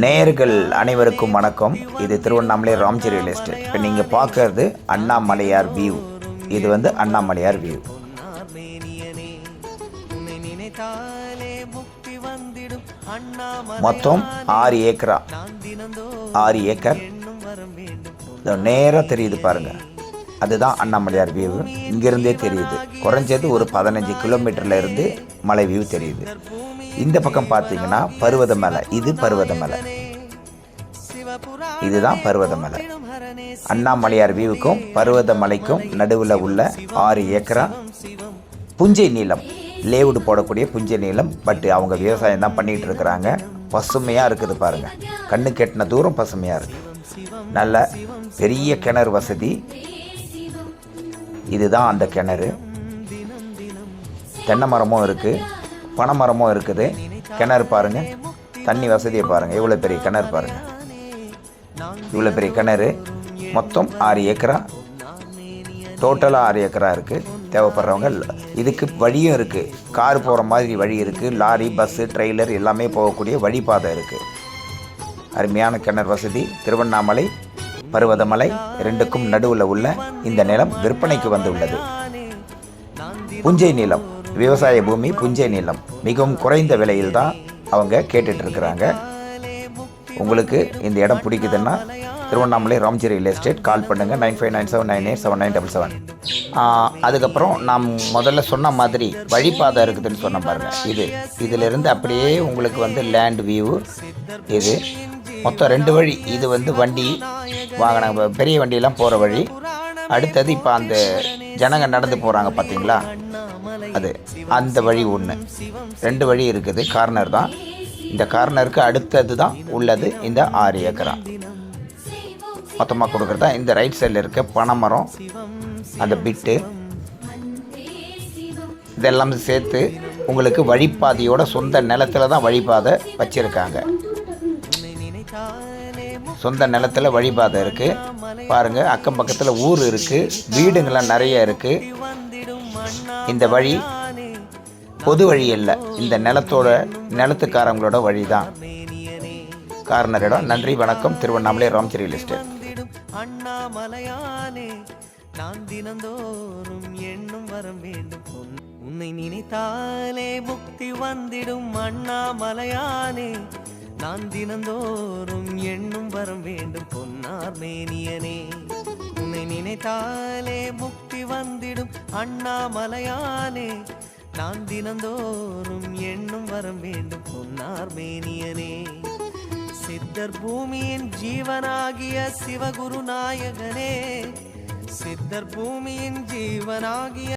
நேயர்கள் அனைவருக்கும் வணக்கம். இது திருவண்ணாமலை ராம்ஜி ரியல் எஸ்டேட். இப்போ நீங்கள் பார்க்கறது அண்ணாமலையார் வியூ. இது வந்து அண்ணாமலையார் வியூ. மொத்தம் 6 ஏக்கரா, 6 ஏக்கர் நேராக தெரியுது பாருங்க. அதுதான் அண்ணாமலையார் வியூ. இங்கிருந்தே தெரியுது. குறைஞ்சது ஒரு 15 கிலோமீட்டர்ல இருந்து மலை வியூ தெரியுது. இந்த பக்கம் பார்த்தீங்கன்னா பர்வதமலை. இது பர்வதமலை, இதுதான் பர்வதமலை. அண்ணாமலையார் வியூவுக்கும் பர்வதமலைக்கும் நடுவில் உள்ள 6 ஏக்கரா புஞ்சை நீளம், லேவுடு போடக்கூடிய புஞ்சை நீளம். பட் அவங்க விவசாயம் தான் பண்ணிகிட்டு இருக்கிறாங்க. பசுமையாக இருக்குது பாருங்கள். கண்ணு கெட்டின தூரம் பசுமையாக இருக்குது. நல்ல பெரிய கிணறு வசதி. இதுதான் அந்த கிணறு. தென்னை மரமும் இருக்குது, பனை மரமும் இருக்குது. கிணறு பாருங்கள், தண்ணி வசதியை பாருங்கள். இவ்வளோ பெரிய கிணறு பாருங்கள், இவ்வளோ பெரிய கிணறு. மொத்தம் 6 ஏக்கரா, டோட்டலாக 6 ஏக்கரா இருக்குது. தேவைப்படுறவங்க இதுக்கு வழியும் இருக்குது. கார் போகிற மாதிரி வழி இருக்குது. லாரி, பஸ்ஸு, ட்ரெய்லர் எல்லாமே போகக்கூடிய வழிபாதை இருக்குது. அருமையான கிணறு வசதி. திருவண்ணாமலை பர்வதமலை ரெண்டுக்கும் நடுவில் உள்ள இந்த நிலம் விற்பனைக்கு வந்துள்ளது. புஞ்சை நிலம், விவசாய பூமி, புஞ்சை நிலம். மிகவும் குறைந்த விலையில் தான் அவங்க கேட்டுட்டு இருக்கிறாங்க. உங்களுக்கு இந்த இடம் பிடிக்குதுன்னா திருவண்ணாமலை ராம்ஜி ரியல் எஸ்டேட் கால் பண்ணுங்கள். 9597987977. அதுக்கப்புறம் நாம் முதல்ல சொன்ன மாதிரி வழிபாதை இருக்குதுன்னு சொன்ன பாருங்கள். இதிலிருந்து அப்படியே உங்களுக்கு வந்து லேண்ட் வியூ. இது மொத்தம் 2 வழி. இது வந்து வண்டி வாகனம், பெரிய வண்டியெல்லாம் போகிற வழி. அடுத்தது இப்போ அந்த ஜனங்க நடந்து போகிறாங்க பார்த்தீங்களா, அது அந்த வழி ஒன்று. 2 வழி இருக்குது. கார்னர் தான். இந்த கார்னருக்கு அடுத்தது தான் உள்ளது இந்த 6 ஏக்கரா மொத்தமாக கொடுக்குறது தான். இந்த ரைட் சைடில் இருக்க பனைமரம், அந்த பிட்டு, இதெல்லாம் சேர்த்து உங்களுக்கு வழிபாதையோட சொந்த நிலத்தில் தான் வழிபாதை வச்சுருக்காங்க. சொந்த நிலத்தில் வழிபாதை இருக்குது பாருங்கள். அக்கம் பக்கத்தில் ஊர் இருக்குது, வீடுங்கள்லாம் நிறைய இருக்குது. இந்த வழி பொது வழி இல்லை, இந்த நிலத்துக்காரங்களோட வழி தான். கார்னர் இடம். நன்றி, வணக்கம். Tiruvannamalai Ramji real estate. அண்ணாமலையானே நான் தினந்தோறும் எண்ணும் வரம் வேண்டும். உன்னை நினைத்தாலே முக்தி வந்திடும். அண்ணாமலையானே நான் தினந்தோறும் எண்ணும் வரம் வேண்டும். பொன்னார் மேனியனே உன்னை நினைத்தாலே முக்தி வந்திடும். அண்ணாமலையானே நான் தினந்தோறும் எண்ணும் வரம் வேண்டும். பொன்னார் மேனியனே சித்தர் பூமியின் ஜீவனாகிய சிவகுரு நாயகனே, சித்தர் பூமியின் ஜீவனாகிய